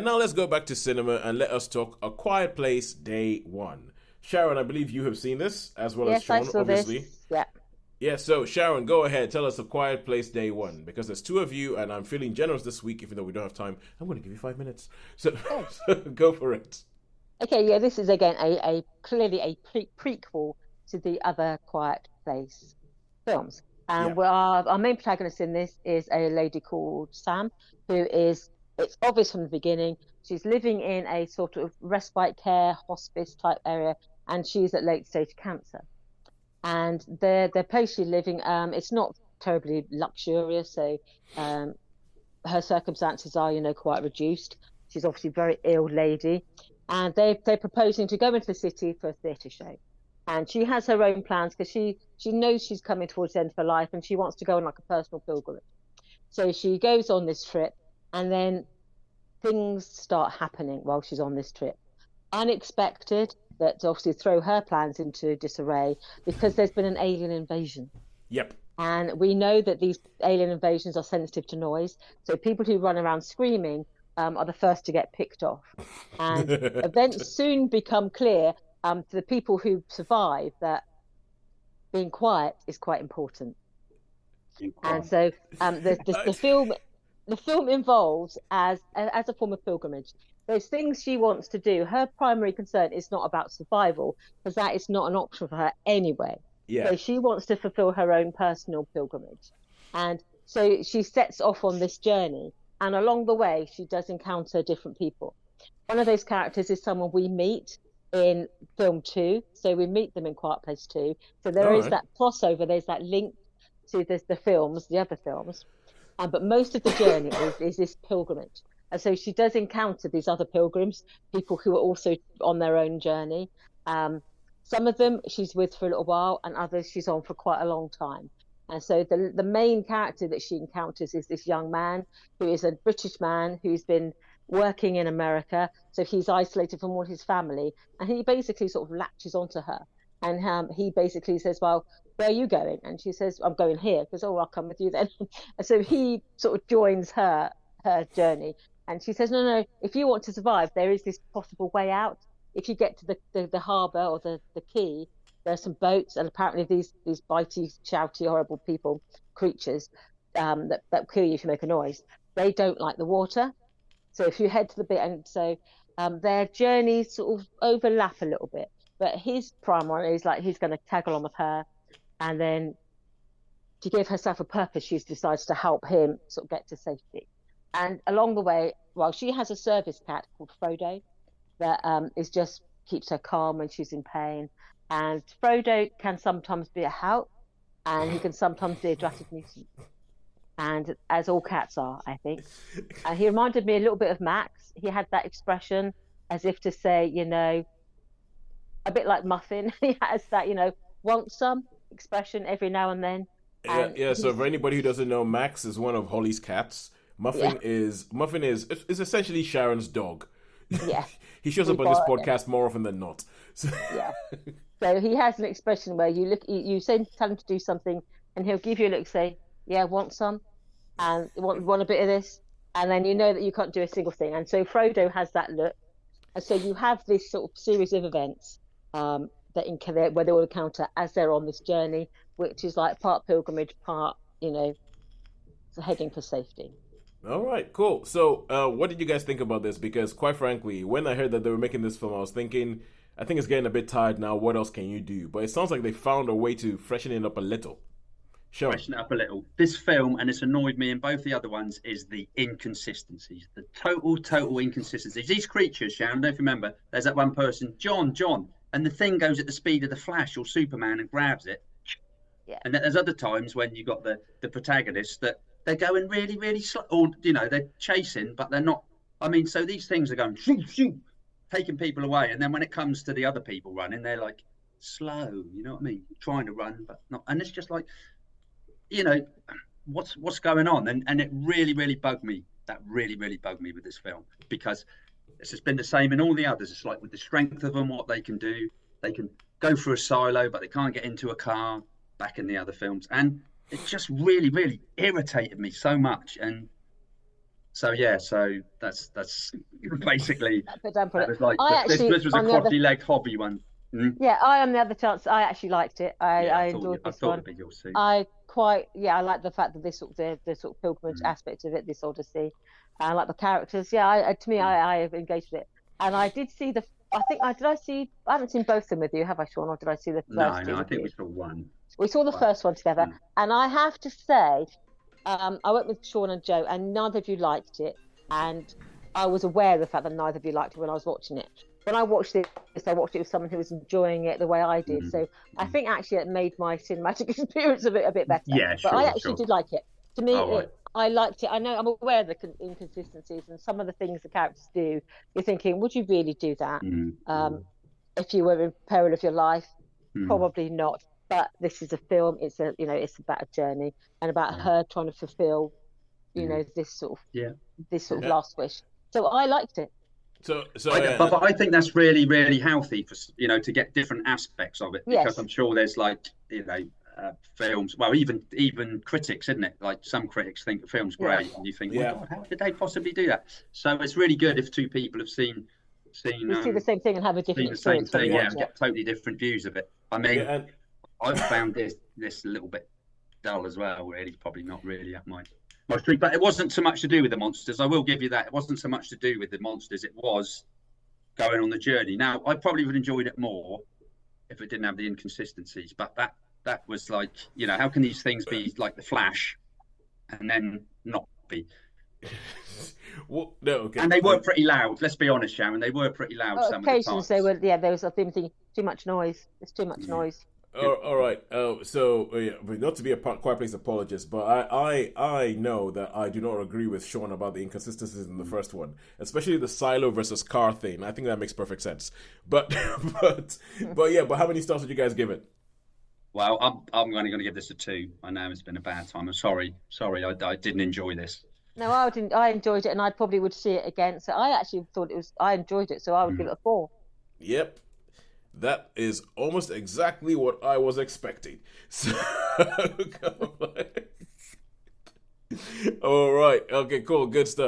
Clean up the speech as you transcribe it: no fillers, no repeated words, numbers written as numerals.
now let's go back to cinema and let us talk A Quiet Place Day One. Sharon, I believe you have seen this, as well as Yes, I Sean, saw obviously. this. Yeah. Yeah, so Sharon, go ahead. Tell us A Quiet Place Day One, because there's two of you, and I'm feeling generous this week, even though we don't have time. I'm going to give you 5 minutes. So, Oh. so go for it. Okay, yeah, this is again a clearly a prequel to the other Quiet Place films. Yeah. And our main protagonist in this is a lady called Sam, who is, it's obvious from the beginning, she's living in a sort of respite care hospice type area, and she's at late stage cancer. And the place she's living, it's not terribly luxurious, so um, her circumstances are, quite reduced. She's obviously a very ill lady, and they're proposing to go into the city for a theatre show. And she has her own plans because she knows she's coming towards the end of her life, and she wants to go on like a personal pilgrimage. So she goes on this trip, and then things start happening while she's on this trip. Unexpected, that obviously throw her plans into disarray because there's been an alien invasion. Yep. And we know that these alien invasions are sensitive to noise. So people who run around screaming are the first to get picked off. And events soon become clear to the people who survive that being quiet is quite important. And so the film involves as a form of pilgrimage. There's things she wants to do. Her primary concern is not about survival, because that is not an option for her anyway. Yeah. So she wants to fulfill her own personal pilgrimage. And so she sets off on this journey. And along the way, she does encounter different people. One of those characters is someone we meet in film two. So we meet them in Quiet Place 2. So there is that crossover, there's that link to the films, the other films. But most of the journey is this pilgrimage. And so she does encounter these other pilgrims, people who are also on their own journey. Some of them she's with for a little while, and others she's on for quite a long time. And so the main character that she encounters is this young man who is a British man who's been working in America. So he's isolated from all his family, and he basically sort of latches onto her. And he basically says, well, where are you going? And she says, I'm going here. Because, oh, I'll come with you then. And so he sort of joins her journey. And she says, no, if you want to survive, there is this possible way out. If you get to the harbour or the quay, there are some boats, and apparently these bitey, shouty, horrible creatures that kill you if you make a noise, they don't like the water. So if you head to the bit, and so their journeys sort of overlap a little bit. But his primary is like he's going to tag along with her, and then to give herself a purpose, she decides to help him sort of get to safety. And along the way, well, she has a service cat called Frodo that is just keeps her calm when she's in pain. And Frodo can sometimes be a help, and he can sometimes be a drastic nuisance. And as all cats are, I think. He reminded me a little bit of Max. He had that expression as if to say, a bit like Muffin. He has that, want some expression every now and then. Yeah. So for anybody who doesn't know, Max is one of Holly's cats. Muffin is essentially Sharon's dog. Yeah. He shows up on this podcast more often than not. So. Yeah. So he has an expression where you tell him to do something, and he'll give you a look, say, yeah, want some, and want a bit of this, and then you know that you can't do a single thing. And so Frodo has that look, and so you have this sort of series of events where they will encounter as they're on this journey, which is like part pilgrimage, part heading for safety. All right, cool. So, what did you guys think about this? Because, quite frankly, when I heard that they were making this film, I was thinking, I think it's getting a bit tired now. What else can you do? But it sounds like they found a way to freshen it up a little. Sure. Freshen it up a little. This film, and it's annoyed me in both the other ones, is the inconsistencies. The total inconsistencies. These creatures, Sharon, don't you remember? There's that one person, John, and the thing goes at the speed of the Flash or Superman and grabs it. Yeah. And there's other times when you've got the protagonist that they're going really, really slow, or they're chasing, but they're not. I mean, so these things are going shoo, shoo, taking people away, and then when it comes to the other people running, they're like slow. You know what I mean? Trying to run, but not. And it's just like, what's going on? And it really, really bugged me. That really, really bugged me with this film, because it's just been the same in all the others. It's like with the strength of them, what they can do, they can go through a silo, but they can't get into a car. Back in the other films, and it just really, really irritated me so much. And So yeah, so that's basically Put down for that it. was like I this. actually, This was a on the other, quaddy-legged hobby one. Mm. yeah, I am the other chance. I actually liked it. Yeah, I enjoyed I this thought one. it'd be your suit. I like the fact that this sort of the sort of pilgrimage Mm. aspect of it, this Odyssey. I like the characters. Yeah, to me, I have engaged with it. And I did see I think I haven't seen both of them with you, have I, Sean? Or did I see the first two No, I with think you? we saw one. We saw the One. first one together. Mm. And I have to say, I went with Sean and Joe, and neither of you liked it. And I was aware of the fact that neither of you liked it when I was watching it. When I watched this, I watched it with someone who was enjoying it the way I did. Mm. So I think actually it made my cinematic experience a bit better. Yeah, But sure, I actually sure. did like it. To me, All right. I liked it. I know I'm aware of the inconsistencies and some of the things the characters do. You're thinking, would you really do that? Mm. If you were in peril of your life? Mm. Probably not. But this is a film. It's it's about a journey and about her trying to fulfill, this sort of last wish. So I liked it. But I think that's really, really healthy for to get different aspects of it, because Yes. I'm sure there's like films. Well, even critics, isn't it? Like some critics think the film's great, and you think, Yeah. well, God, how did they possibly do that? So it's really good if two people have seen You see the same thing and have a different the same experience when thing, you yeah, watch and it. get totally different views of it. I mean, Yeah, and I've found this a little bit dull as well. Really, probably not really up my street. But it wasn't so much to do with the monsters. I will give you that. It wasn't so much to do with the monsters. It was going on the journey. Now, I probably would have enjoyed it more if it didn't have the inconsistencies. But that was like, how can these things be like the Flash and then not be? well, no, okay. And they were pretty loud. Let's be honest, Sharon. They were pretty loud some of the Occasions times. they were, there was a thing thinking too much noise. There's too much noise. All right. Not to be a Quiet Place apologist, but I know that I do not agree with Sean about the inconsistencies in the first one, especially the silo versus car thing. I think that makes perfect sense. But but how many stars would you guys give it? Well, I'm going to give this a 2. I know it's been a bad time. I'm sorry. I didn't enjoy this. No, I didn't. I enjoyed it, and I probably would see it again. So I actually thought I enjoyed it, so I would give it a 4. Yep. That is almost exactly what I was expecting. So, all right. Okay, cool. Good stuff.